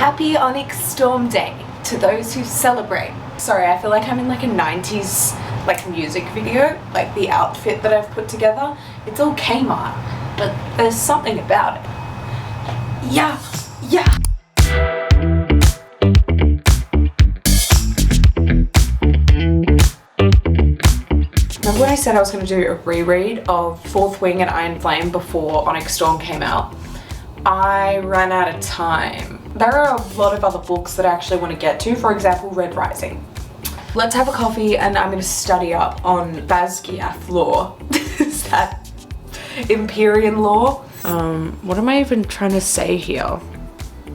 Happy Onyx Storm Day to those who celebrate. Sorry, I feel like I'm in like a 90s like music video, like the outfit that I've put together. It's all Kmart, but there's something about it. Yeah. Remember when I said I was going to do a reread of Fourth Wing and Iron Flame before Onyx Storm came out? I ran out of time. There are a lot of other books that I actually want to get to, for example, Red Rising. Let's have a coffee and I'm going to study up on Basquiat law. Is that empyrean law? What am I even trying to say here?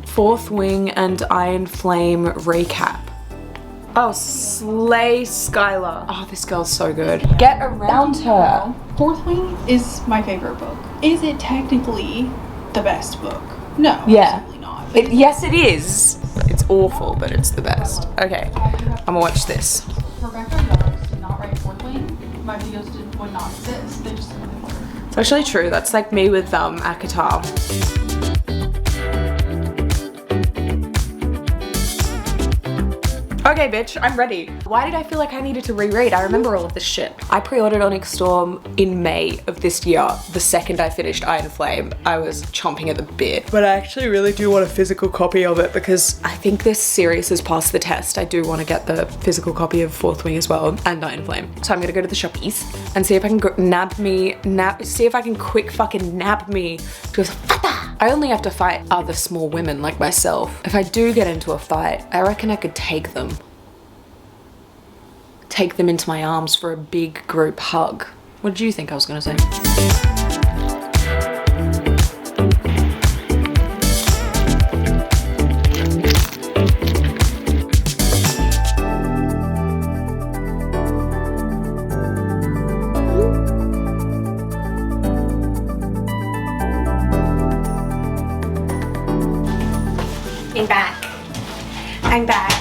Fourth Wing and Iron Flame recap. Oh, slay Skylar. Oh, this girl's so good. Get around her. Fourth Wing is my favorite book. Is it technically the best book? No, yeah. absolutely not. Yes, it is. It's awful, but it's the best. Okay, I'm gonna watch this. Rebecca Yarros did not write Fourth Wing. My videos would not exist. They just didn't work. It's actually true. That's like me with Akatar. Okay, bitch, I'm ready. Why did I feel like I needed to reread? I remember all of this shit. I pre-ordered Onyx Storm in May of this year. The second I finished Iron Flame, I was chomping at the bit. But I actually really do want a physical copy of it because I think this series has passed the test. I do want to get the physical copy of Fourth Wing as well and Iron Flame. So I'm gonna go to the shoppies and see if I can see if I can quick fucking nab me to I only have to fight other small women like myself. If I do get into a fight, I reckon I could take them. Take them into my arms for a big group hug. What did you think I was gonna say? I'm back.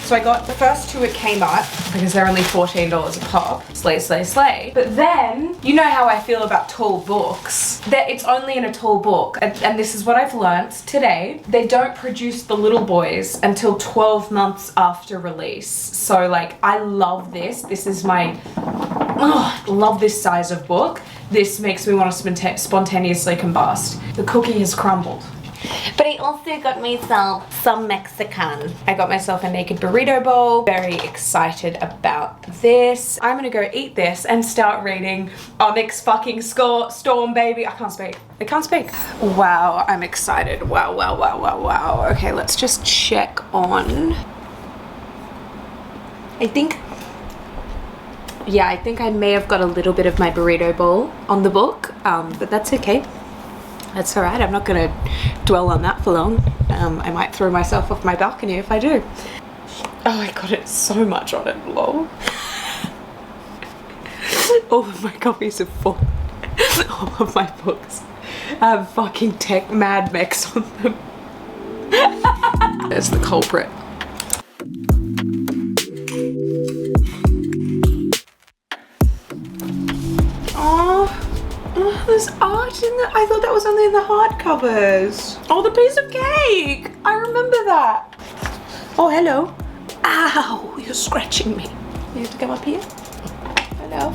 So I got the first two at Kmart because they're only $14 a pop. Slay, slay, slay. But then, you know how I feel about tall books. That it's only in a tall book. And this is what I've learnt today. They don't produce the little boys until 12 months after release. So like, I love this. This is my, love this size of book. This makes me want to spontaneously combust. The cookie has crumbled. But I also got myself some Mexican. I got myself a naked burrito bowl. Very excited about this. I'm gonna go eat this and start reading Onyx fucking Storm, baby. I can't speak. Wow, I'm excited. Wow. Okay, let's just check on. I think I may have got a little bit of my burrito bowl on the book, but that's okay. That's all right, I'm not gonna dwell on that for long. I might throw myself off my balcony if I do. Oh, I got it so much on it, lol. All of my copies are full. All of my books have fucking tech Mad Mex on them. There's the culprit. Oh, there's art in there. I thought that was only in the hardcovers. Oh, the piece of cake. I remember that. Oh, hello. Ow, you're scratching me. You have to come up here. Hello.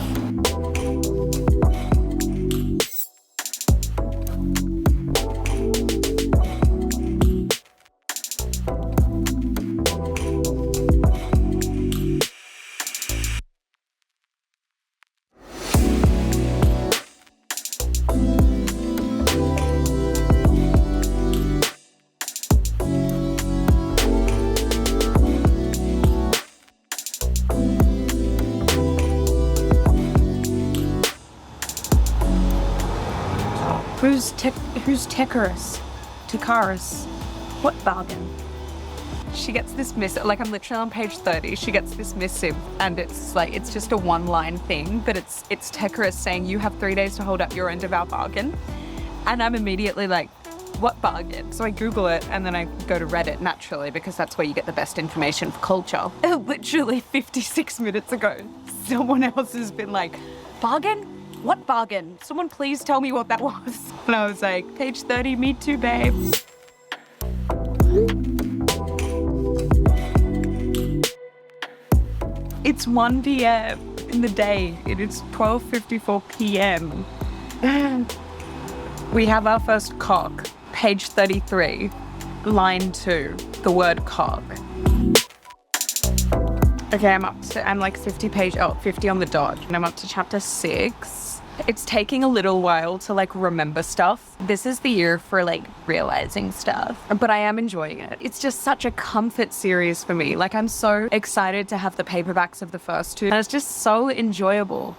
Who's Tekaris? What bargain? She gets this missive, like I'm literally on page 30, she gets this missive and it's like, it's just a one-line thing, but it's Tekaris saying you have 3 days to hold up your end of our bargain. And I'm immediately like, what bargain? So I Google it and then I go to Reddit naturally because that's where you get the best information for culture. Literally 56 minutes ago, someone else has been like, bargain? What bargain? Someone please tell me what that was. And I was like, page 30, me too, babe. It's 1 p.m. in the day. It is 12:54 p.m. We have our first cock. Page 33, line 2, the word cock. Okay, I'm like 50 on the dot, and I'm up to chapter 6. It's taking a little while to like remember stuff. This is the year for like realizing stuff, but I am enjoying it. It's just such a comfort series for me. Like I'm so excited to have the paperbacks of the first 2, and it's just so enjoyable.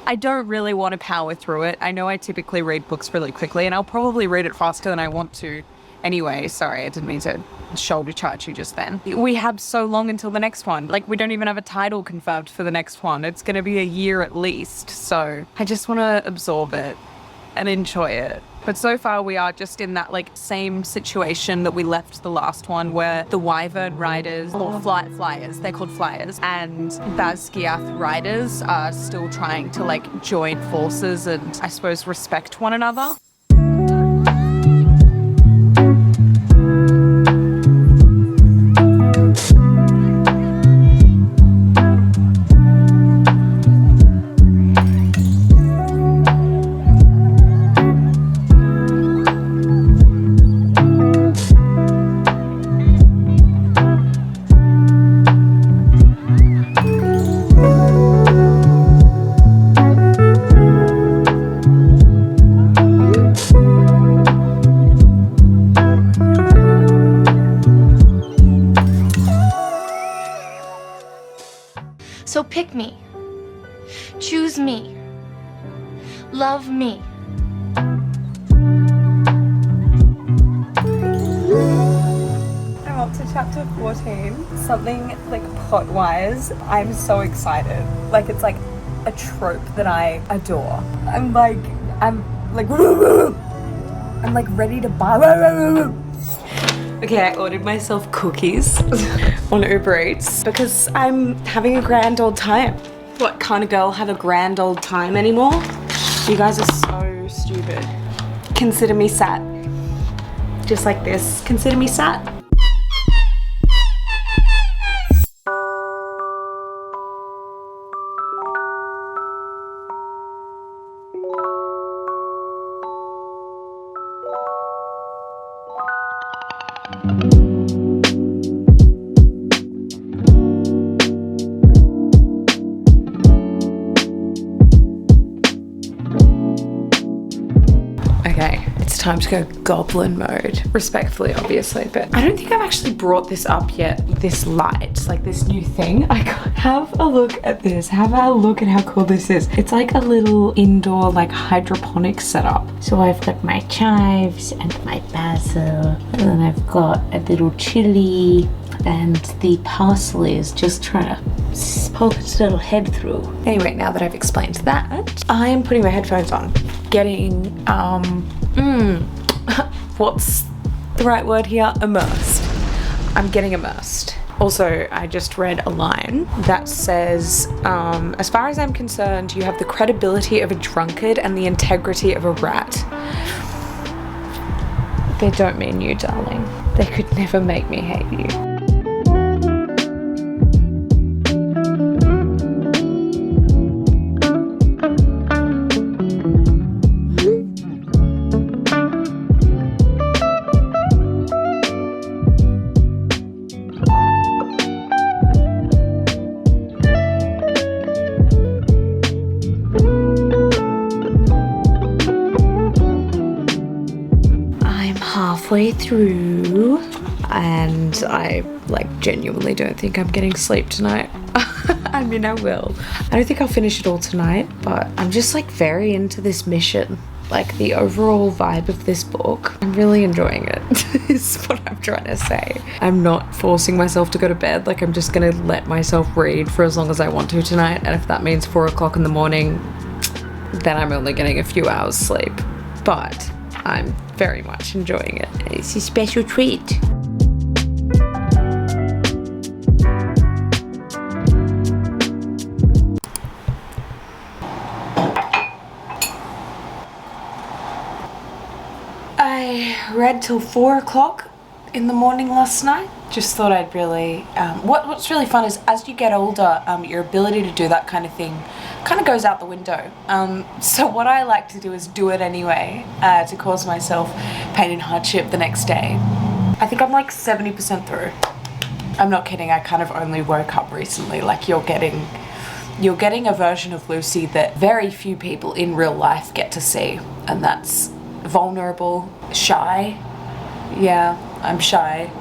I don't really want to power through it. I know I typically read books really quickly, and I'll probably read it faster than I want to. Anyway, sorry, I didn't mean to shoulder charge you just then. We have so long until the next one. Like, we don't even have a title confirmed for the next one. It's going to be a year at least, so I just want to absorb it and enjoy it. But so far we are just in that like same situation that we left the last one, where the Wyvern riders, or flyers, they're called flyers, and Basgiath riders are still trying to like join forces and I suppose respect one another. So pick me, choose me, love me. I'm up to chapter 14. Something like plot-wise, I'm so excited. Like it's like a trope that I adore. I'm like ready to buy. Okay, I ordered myself cookies on Uber Eats because I'm having a grand old time. What kind of girl have a grand old time anymore? You guys are so stupid. Consider me sat. Just like this. Consider me sat. Okay, it's time to go goblin mode. Respectfully, obviously, but I don't think I've actually brought this up yet. This light, like this new thing. Have a look at this. Have a look at how cool this is. It's like a little indoor, like hydroponic setup. So I've got my chives and my basil, and then I've got a little chili, and the parsley is just trying to poke its little head through. Anyway, now that I've explained that, I am putting my headphones on. Getting, what's the right word here? Immersed. I'm getting immersed. Also, I just read a line that says, as far as I'm concerned, you have the credibility of a drunkard and the integrity of a rat. They don't mean you, darling. They could never make me hate you. Halfway through, and I like genuinely don't think I'm getting sleep tonight. I mean, I will. I don't think I'll finish it all tonight, but I'm just like very into this mission. Like the overall vibe of this book, I'm really enjoying it, is what I'm trying to say. I'm not forcing myself to go to bed. Like I'm just gonna let myself read for as long as I want to tonight, and if that means 4 o'clock in the morning, then I'm only getting a few hours sleep. But I'm very much enjoying it. It's a special treat. I read till 4 o'clock in the morning last night. Just thought I'd really, what's really fun is as you get older, your ability to do that kind of thing kind of goes out the window. So what I like to do is do it anyway, to cause myself pain and hardship the next day. I think I'm like 70% through. I'm not kidding, I kind of only woke up recently. Like you're getting a version of Lucy that very few people in real life get to see, and that's vulnerable, shy. Yeah, I'm shy.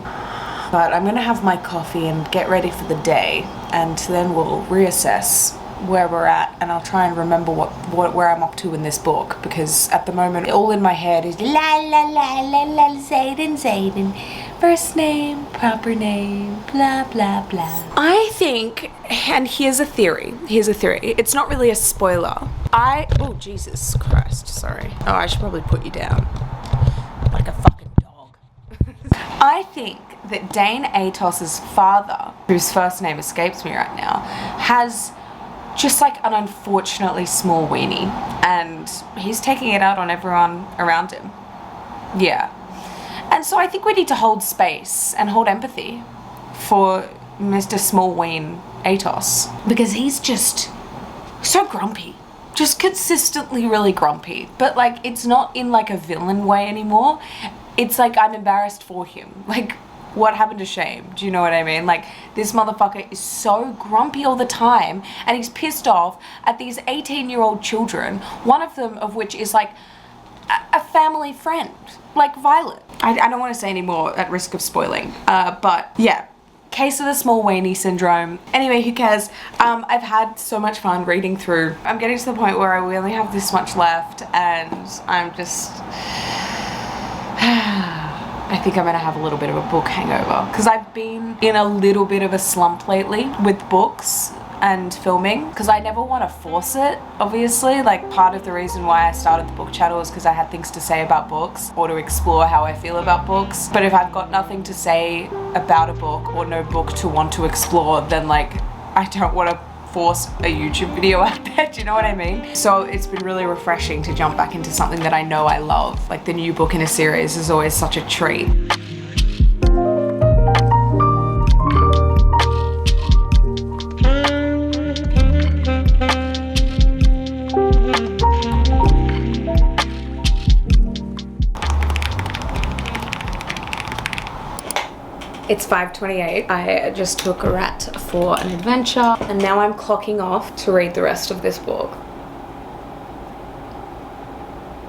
But I'm gonna have my coffee and get ready for the day, and then we'll reassess where we're at, and I'll try and remember where I'm up to in this book, because at the moment all in my head is la la la la la Zayden, first name, proper name, blah blah blah. I think, and here's a theory, it's not really a spoiler. Oh Jesus Christ, sorry. Oh, I should probably put you down like a fucking dog. I think that Dane Atos's father, whose first name escapes me right now, has just like an unfortunately small weenie, and he's taking it out on everyone around him. Yeah. And so I think we need to hold space and hold empathy for Mr. Smallween Atos, because he's just so grumpy. Just consistently really grumpy. But like, it's not in like a villain way anymore. It's like I'm embarrassed for him. Like, what happened to shame? Do you know what I mean? Like, this motherfucker is so grumpy all the time, and he's pissed off at these 18-year-old children, one of them of which is like a family friend, like Violet. I don't want to say any more at risk of spoiling, but yeah. Case of the small weenie syndrome. Anyway, who cares? I've had so much fun reading through. I'm getting to the point where we only have this much left, and I'm just... I think I'm gonna have a little bit of a book hangover, because I've been in a little bit of a slump lately with books and filming, because I never want to force it, obviously. Like, part of the reason why I started the book channel is because I had things to say about books, or to explore how I feel about books. But if I've got nothing to say about a book, or no book to want to explore, then like, I don't want to force a YouTube video out there, do you know what I mean? So it's been really refreshing to jump back into something that I know I love. Like, the new book in a series is always such a treat. It's 5:28. I just took a rat for an adventure, and now I'm clocking off to read the rest of this book.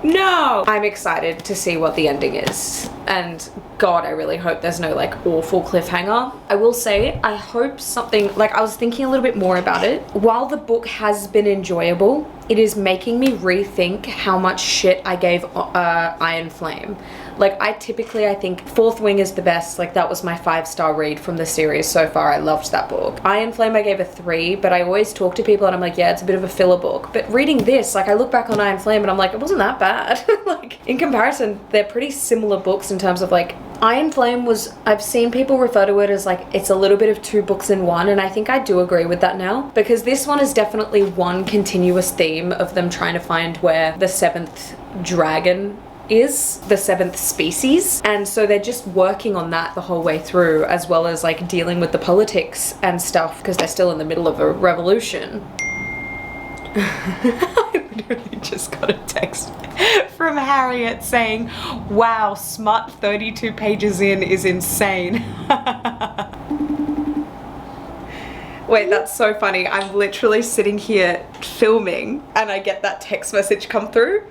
No! I'm excited to see what the ending is, and God, I really hope there's no like awful cliffhanger. I will say, I hope something, like, I was thinking a little bit more about it. While the book has been enjoyable, it is making me rethink how much shit I gave Iron Flame. Like, I think Fourth Wing is the best. Like, that was my 5-star read from the series so far. I loved that book. Iron Flame I gave a 3, but I always talk to people and I'm like, yeah, it's a bit of a filler book. But reading this, like, I look back on Iron Flame and I'm like, it wasn't that bad. Like, in comparison, they're pretty similar books in terms of like, Iron Flame was, I've seen people refer to it as like, it's a little bit of 2 books in one, and I think I do agree with that now, because this one is definitely one continuous theme of them trying to find where the 7th dragon is, the 7th species, and so they're just working on that the whole way through, as well as like dealing with the politics and stuff, because they're still in the middle of a revolution. I literally just got a text from Harriet saying, wow, smut 32 pages in is insane. Wait, that's so funny. I'm literally sitting here filming and I get that text message come through.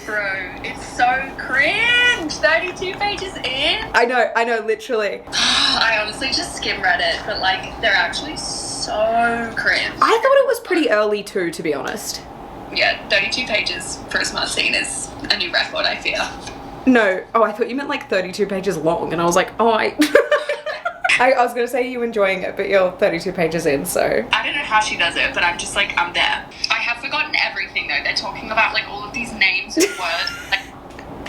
Bro, it's so cringe. 32 pages in. I know, literally. I honestly just skim read it, but like, they're actually so cringe. I thought it was pretty early too, to be honest. Yeah, 32 pages for a smart scene is a new record, I fear. No, oh, I thought you meant like 32 pages long, and I was like, oh, I was gonna say you enjoying it, but you're 32 pages in, so. I don't know how she does it, but I'm just like, I'm there. I have forgotten everything though. They're talking about like all of these names and words. Like,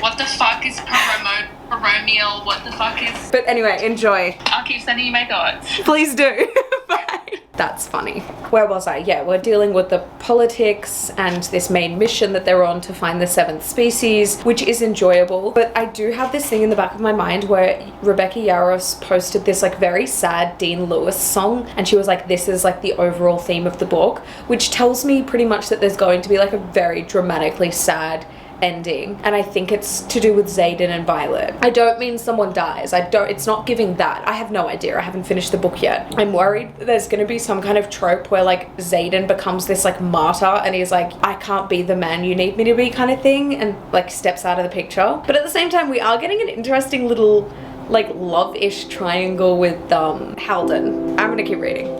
what the fuck is paromial? What the fuck is... But anyway, enjoy. I'll keep sending you my thoughts. Please do. Bye. that's funny. Where was I? Yeah, we're dealing with the politics and this main mission that they're on to find the 7th species, which is enjoyable. But I do have this thing in the back of my mind where Rebecca Yarros posted this like very sad Dean Lewis song, and she was like, this is like the overall theme of the book, which tells me pretty much that there's going to be like a very dramatically sad ending, and I think it's to do with Xaden and Violet. I don't mean someone dies. It's not giving that. I have no idea. I haven't finished the book yet. I'm worried there's gonna be some kind of trope where like Xaden becomes this like martyr and he's like, I can't be the man you need me to be kind of thing, and like steps out of the picture. But at the same time, we are getting an interesting little like love-ish triangle with Halden. I'm gonna keep reading.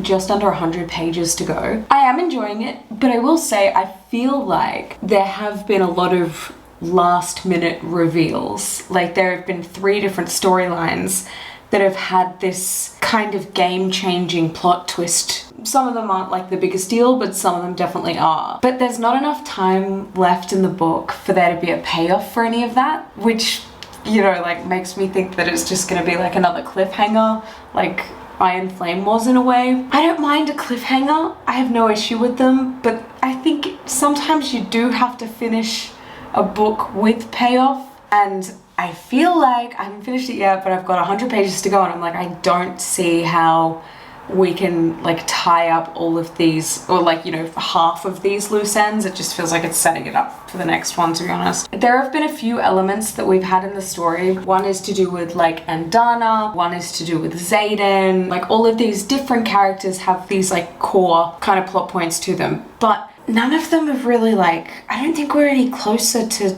Just under 100 pages to go. I am enjoying it, but I will say I feel like there have been a lot of last minute reveals. Like there have been 3 different storylines that have had this kind of game-changing plot twist. Some of them aren't like the biggest deal, but some of them definitely are. But there's not enough time left in the book for there to be a payoff for any of that, which, you know, like makes me think that it's just gonna be like another cliffhanger, like Iron Flame was in a way. I don't mind a cliffhanger. I have no issue with them, but I think sometimes you do have to finish a book with payoff, and I feel like I haven't finished it yet, but I've got 100 pages to go, and I'm like, I don't see how we can like tie up all of these, or like, you know, half of these loose ends. It just feels like it's setting it up for the next one, to be honest. There have been a few elements that we've had in the story. One is to do with like Andana, one is to do with Xaden. Like all of these different characters have these like core kind of plot points to them, but none of them have really like, I don't think we're any closer to,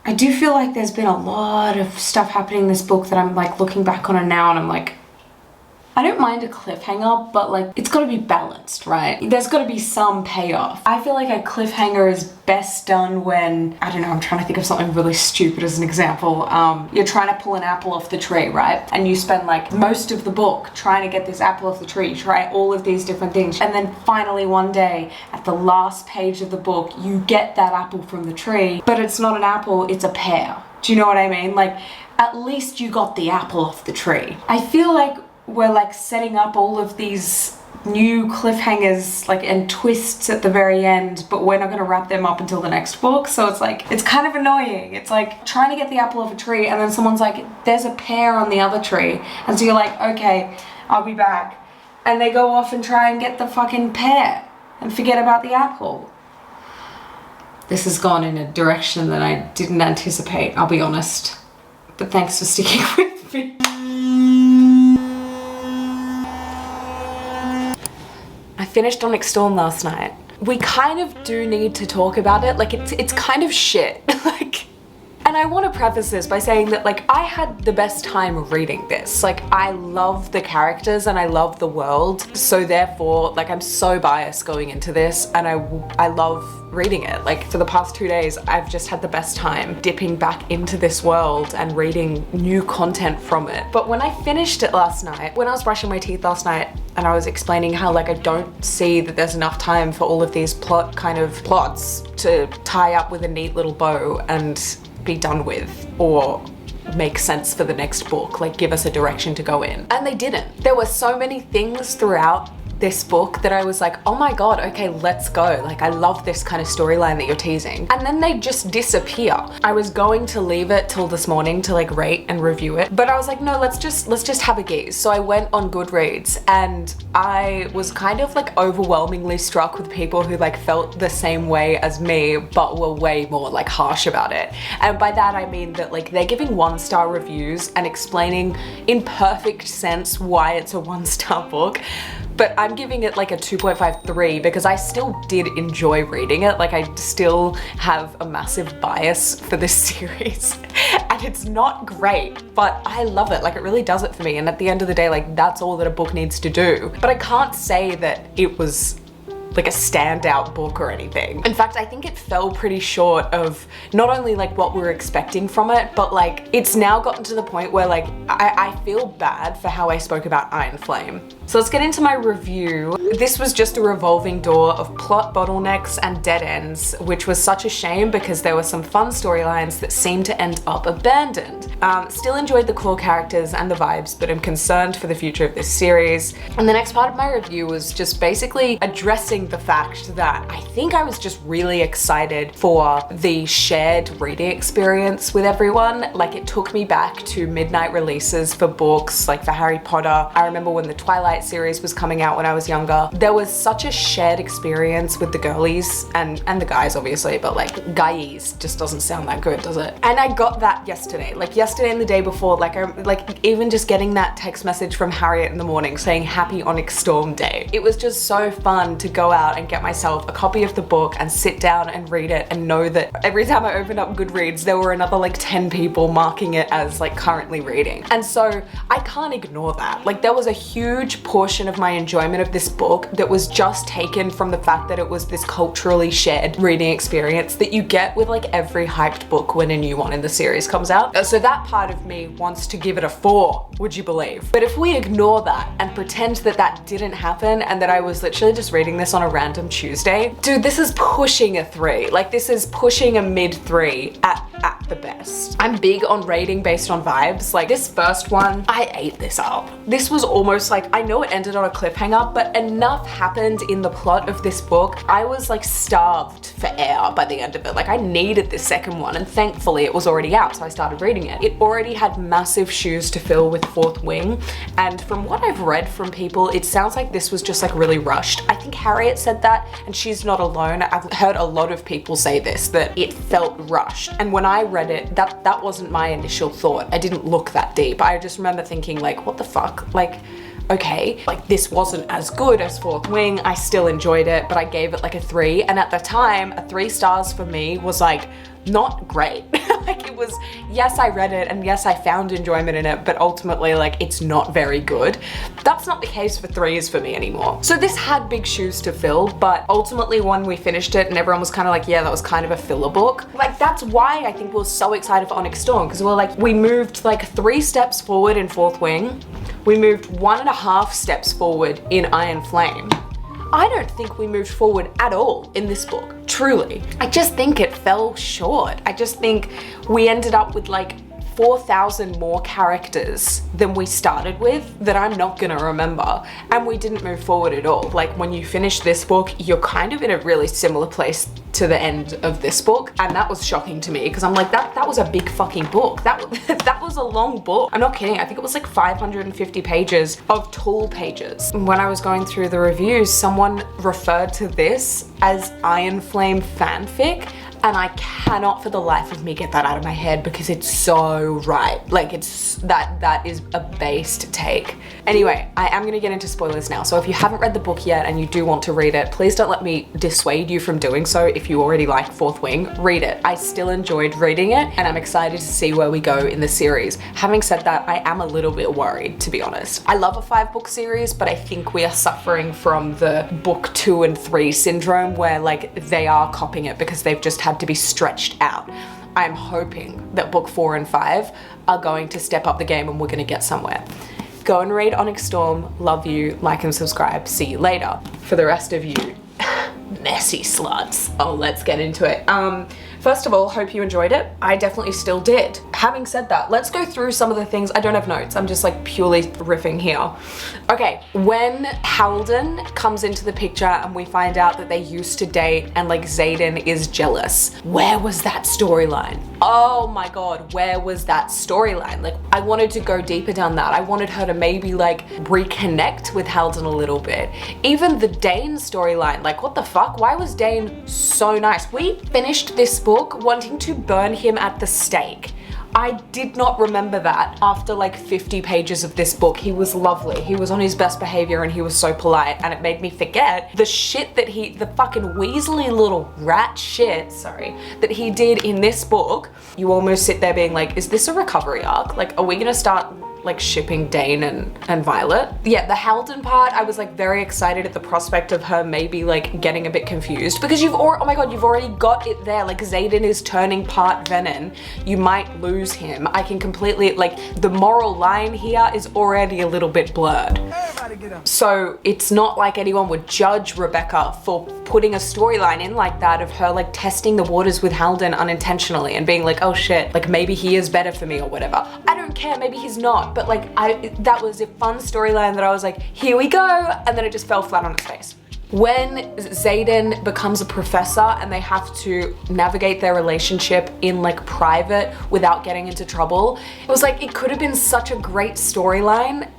I do feel like there's been a lot of stuff happening in this book that I'm like looking back on it now and I'm like, I don't mind a cliffhanger, but like it's got to be balanced, right? There's got to be some payoff. I feel like a cliffhanger is best done when, I don't know, I'm trying to think of something really stupid as an example. You're trying to pull an apple off the tree, right? And you spend like most of the book trying to get this apple off the tree. You try all of these different things. And then finally one day at the last page of the book, you get that apple from the tree, but it's not an apple, it's a pear. Do you know what I mean? Like at least you got the apple off the tree. I feel like we're like setting up all of these new cliffhangers like and twists at the very end, but we're not going to wrap them up until the next book. So it's like, it's kind of annoying. It's like trying to get the apple off a tree and then someone's like, there's a pear on the other tree, and so you're like, okay, I'll be back, and they go off and try and get the fucking pear and forget about the apple. This has gone in a direction that I didn't anticipate, I'll be honest, but thanks for sticking with me. I finished Onyx Storm last night. We kind of do need to talk about it. Like it's kind of shit. Like, and I want to preface this by saying that like I had the best time reading this. Like I love the characters and I love the world. So therefore, like I'm so biased going into this, and I love reading it. Like for the past 2 days, I've just had the best time dipping back into this world and reading new content from it. But when I finished it last night, when I was brushing my teeth last night, and I was explaining how like I don't see that there's enough time for all of these plots to tie up with a neat little bow and be done with, or make sense for the next book, like give us a direction to go in. And they didn't. There were so many things throughout this book that I was like, oh my god, okay, let's go. Like, I love this kind of storyline that you're teasing. And then they just disappear. I was going to leave it till this morning to like rate and review it, but I was like, no, let's just have a gaze. So I went on Goodreads and I was kind of like overwhelmingly struck with people who like felt the same way as me, but were way more like harsh about it. And by that I mean that like they're giving 1-star reviews and explaining in perfect sense why it's a 1-star book. But I'm giving it like a 2.53 because I still did enjoy reading it. Like, I still have a massive bias for this series and it's not great, but I love it. Like, it really does it for me. And at the end of the day, like, that's all that a book needs to do. But I can't say that it was like a standout book or anything. In fact, I think it fell pretty short of not only like what we were expecting from it, but like it's now gotten to the point where like I feel bad for how I spoke about Iron Flame. So let's get into my review. This was just a revolving door of plot bottlenecks and dead ends, which was such a shame because there were some fun storylines that seemed to end up abandoned. Still enjoyed the core characters and the vibes, but I'm concerned for the future of this series. And the next part of my review was just basically addressing the fact that I think I was just really excited for the shared reading experience with everyone. Like, it took me back to midnight releases for books, like for Harry Potter. I remember when the Twilight series was coming out when I was younger. There was such a shared experience with the girlies and the guys obviously, but like guys just doesn't sound that good, does it? And I got that yesterday. Like yesterday and the day before, like even just getting that text message from Harriet in the morning saying happy Onyx Storm Day. It was just so fun to go out and get myself a copy of the book and sit down and read it and know that every time I opened up Goodreads there were another like 10 people marking it as like currently reading. And so I can't ignore that. Like, there was a huge portion of my enjoyment of this book that was just taken from the fact that it was this culturally shared reading experience that you get with like every hyped book when a new one in the series comes out. So that part of me wants to give it a 4, would you believe? But if we ignore that and pretend that that didn't happen and that I was literally just reading this on a random Tuesday, dude, this is pushing a 3. Like, this is pushing a mid 3 at the best. I'm big on rating based on vibes. Like, this first one, I ate this up. This was almost like, I know it ended on a cliffhanger, but enough happened in the plot of this book. I was like starved for air by the end of it. Like, I needed this second one, and thankfully it was already out, so I started reading it. It already had massive shoes to fill with Fourth Wing, and from what I've read from people, it sounds like this was just like really rushed. I think Harriet said that, and she's not alone. I've heard a lot of people say this, that it felt rushed. And when I read it, that wasn't my initial thought. I didn't look that deep. I just remember thinking like, what the fuck? Like, okay, like this wasn't as good as Fourth Wing. I still enjoyed it, but I gave it like a 3. And at the time, a 3 stars for me was like not great. Like, it was, yes, I read it and yes, I found enjoyment in it, but ultimately like it's not very good. That's not the case for 3s for me anymore. So this had big shoes to fill, but ultimately when we finished it and everyone was kind of like, yeah, that was kind of a filler book. Like, that's why I think we were so excited for Onyx Storm, because we're like, we moved like 3 steps forward in Fourth Wing. We moved 1.5 steps forward in Iron Flame. I don't think we moved forward at all in this book, truly. I just think it fell short. I just think we ended up with like 4,000 more characters than we started with that I'm not gonna remember, and we didn't move forward at all. Like, when you finish this book, you're kind of in a really similar place to the end of this book, and that was shocking to me because I'm like, that was a big fucking book. That was a long book. I'm not kidding. I think it was like 550 pages of tall pages. When I was going through the reviews, someone referred to this as Iron Flame fanfic, and I cannot for the life of me get that out of my head because it's so right. Like, it's that is a based take. Anyway, I am gonna get into spoilers now. So if you haven't read the book yet and you do want to read it, please don't let me dissuade you from doing so. If you already like Fourth Wing, read it. I still enjoyed reading it and I'm excited to see where we go in the series. Having said that, I am a little bit worried, to be honest. I love a 5-book series, but I think we are suffering from the book 2 and 3 syndrome where like they are copying it because they've just had to be stretched out. I'm hoping that book 4 and 5 are going to step up the game and we're gonna get somewhere. Go and read Onyx Storm. Love you. Like and subscribe. See you later. For the rest of you messy sluts. Oh, let's get into it. First of all, hope you enjoyed it. I definitely still did. having said that, let's go through some of the things. I don't have notes, I'm just like purely riffing here. Okay, when Halden comes into the picture and we find out that they used to date and like Xaden is jealous, where was that storyline? Oh my god, where was that storyline? Like, I wanted to go deeper down that. I wanted her to maybe like reconnect with Halden a little bit. Even the Dane storyline, like what the fuck? Why was Dane so nice? We finished this book wanting to burn him at the stake. I did not remember that after like 50 pages of this book. He was lovely. He was on his best behavior and he was so polite, and it made me forget the shit that the fucking weaselly little rat shit, sorry, that he did in this book. You almost sit there being like, is this a recovery arc? Like, are we gonna start like shipping Dane and Violet? Yeah, the Halden part, I was like very excited at the prospect of her maybe like getting a bit confused, because oh my god, you've already got it there. Like, Xaden is turning part Venom. You might lose him. I can completely, like, the moral line here is already a little bit blurred. So it's not like anyone would judge Rebecca for putting a storyline in like that of her like testing the waters with Halden unintentionally and being like, oh shit, like maybe he is better for me or whatever. I don't care, maybe he's not, but like that was a fun storyline that I was like, here we go, and then it just fell flat on its face. When Xaden becomes a professor and they have to navigate their relationship in like private without getting into trouble, it was like, it could have been such a great storyline.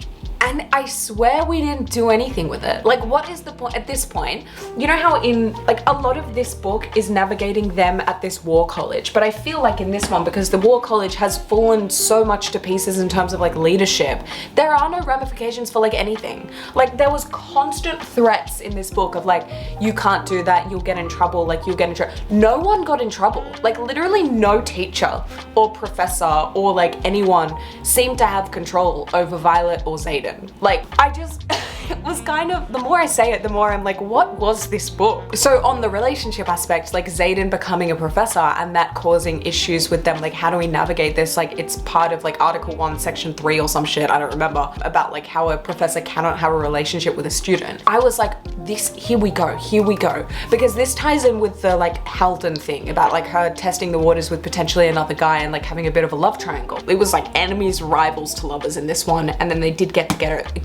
And I swear we didn't do anything with it. Like, what is the point at this point? You know how in, like, a lot of this book is navigating them at this war college, but I feel like in this one, because the war college has fallen so much to pieces in terms of like leadership, there are no ramifications for like anything. Like, there was constant threats in this book of like, you can't do that, you'll get in trouble, like you'll get in trouble. No one got in trouble. Like, literally no teacher or professor or like anyone seemed to have control over Violet or Xaden. Like, I just, it was kind of, the more I say it, the more I'm like, what was this book? So on the relationship aspect, like Xaden becoming a professor and that causing issues with them, like how do we navigate this? Like, it's part of like Article 1, Section 3 or some shit, I don't remember, about like how a professor cannot have a relationship with a student. I was like, here we go, because this ties in with the like Halden thing about like her testing the waters with potentially another guy and like having a bit of a love triangle. It was like enemies, rivals to lovers in this one, and then they did get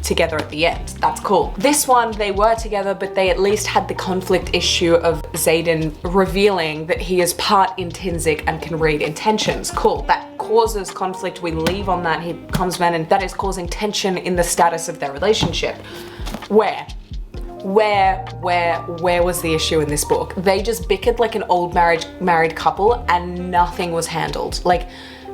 together at the end. That's cool. This one, they were together, but they at least had the conflict issue of Xaden revealing that he is part intrinsic and can read intentions. Cool. That causes conflict. We leave on that. He becomes man, and that is causing tension in the status of their relationship. Where was the issue in this book? They just bickered like an old married couple and nothing was handled. Like,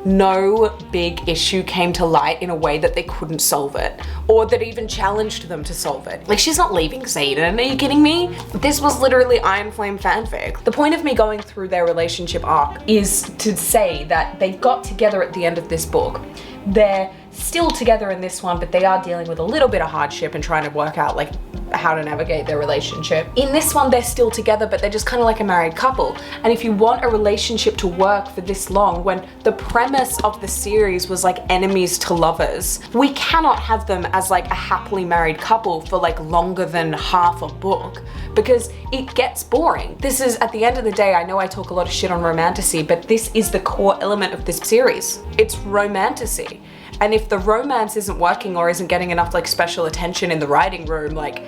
no big issue came to light in a way that they couldn't solve it, or that even challenged them to solve it. Like, she's not leaving Xaden, are you kidding me? This was literally Iron Flame fanfic. The point of me going through their relationship arc is to say that they got together at the end of this book. They're still together in this one, but they are dealing with a little bit of hardship and trying to work out like how to navigate their relationship. In this one, they're still together, but they're just kind of like a married couple. And if you want a relationship to work for this long, when the premise of the series was like enemies to lovers, we cannot have them as like a happily married couple for like longer than half a book, because it gets boring. This is, at the end of the day, I know I talk a lot of shit on romantasy, but this is the core element of this series. It's romantasy. And if the romance isn't working or isn't getting enough like special attention in the writing room, like,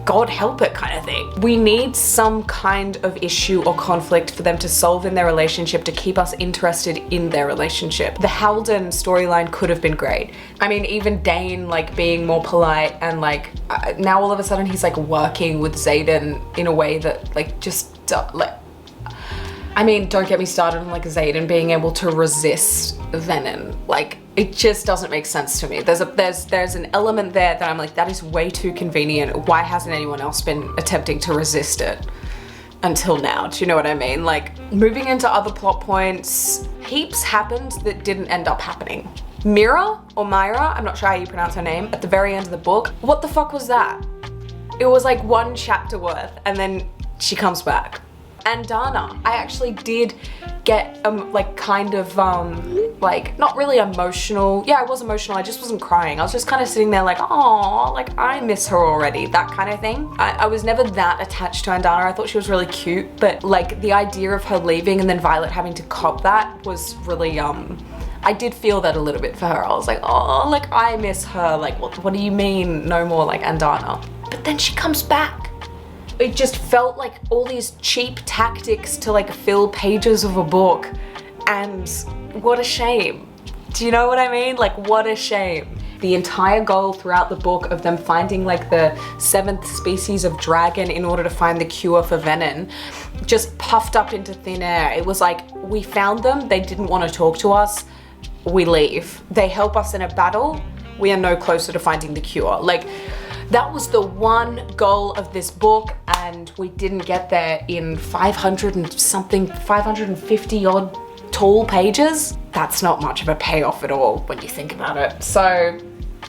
God help it kind of thing. We need some kind of issue or conflict for them to solve in their relationship to keep us interested in their relationship. The Halden storyline could have been great. I mean, even Dane like being more polite and like now all of a sudden he's like working with Xaden in a way that like just like, I mean, don't get me started on like Xaden being able to resist Venom. Like, it just doesn't make sense to me. There's an element there that I'm like, that is way too convenient. Why hasn't anyone else been attempting to resist it until now? Do you know what I mean? Like, moving into other plot points, heaps happened that didn't end up happening. Myra, I'm not sure how you pronounce her name, at the very end of the book, what the fuck was that? It was like one chapter worth and then she comes back. And Dana, I actually did get like kind of like, not really emotional. Yeah, I was emotional, I just wasn't crying. I was just kind of sitting there like, oh, like I miss her already, that kind of thing. I was never that attached to Andana. I thought she was really cute, but like the idea of her leaving and then Violet having to cop that was really, I did feel that a little bit for her. I was like, oh, like I miss her. Like, what do you mean no more like Andana? But then she comes back. It just felt like all these cheap tactics to like fill pages of a book, and what a shame. Do you know what I mean? Like, what a shame. The entire goal throughout the book of them finding like the 7th species of dragon in order to find the cure for venom just puffed up into thin air. It was like, we found them, they didn't want to talk to us, we leave. They help us in a battle, we are no closer to finding the cure. Like, that was the one goal of this book, and we didn't get there in 500 and something, 550 odd tall pages. That's not much of a payoff at all when you think about it. So,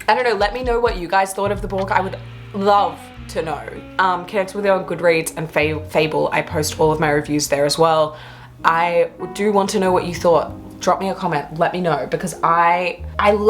I don't know, let me know what you guys thought of the book. I would love to know. Connect with me on Goodreads and Fable. I post all of my reviews there as well. I do want to know what you thought. Drop me a comment, let me know, because I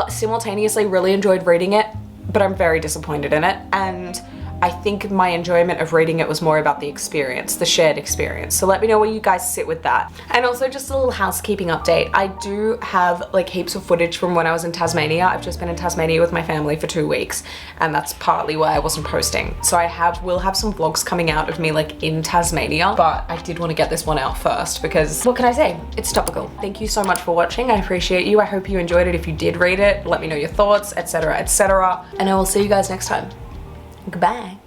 simultaneously really enjoyed reading it, but I'm very disappointed in it, and I think my enjoyment of reading it was more about the experience, the shared experience. So let me know where you guys sit with that. And also just a little housekeeping update. I do have like heaps of footage from when I was in Tasmania. I've just been in Tasmania with my family for 2 weeks, and that's partly why I wasn't posting. So will have some vlogs coming out of me like in Tasmania, but I did want to get this one out first because what can I say? It's topical. Thank you so much for watching. I appreciate you. I hope you enjoyed it. If you did read it, let me know your thoughts, etc., etc. And I will see you guys next time. Goodbye.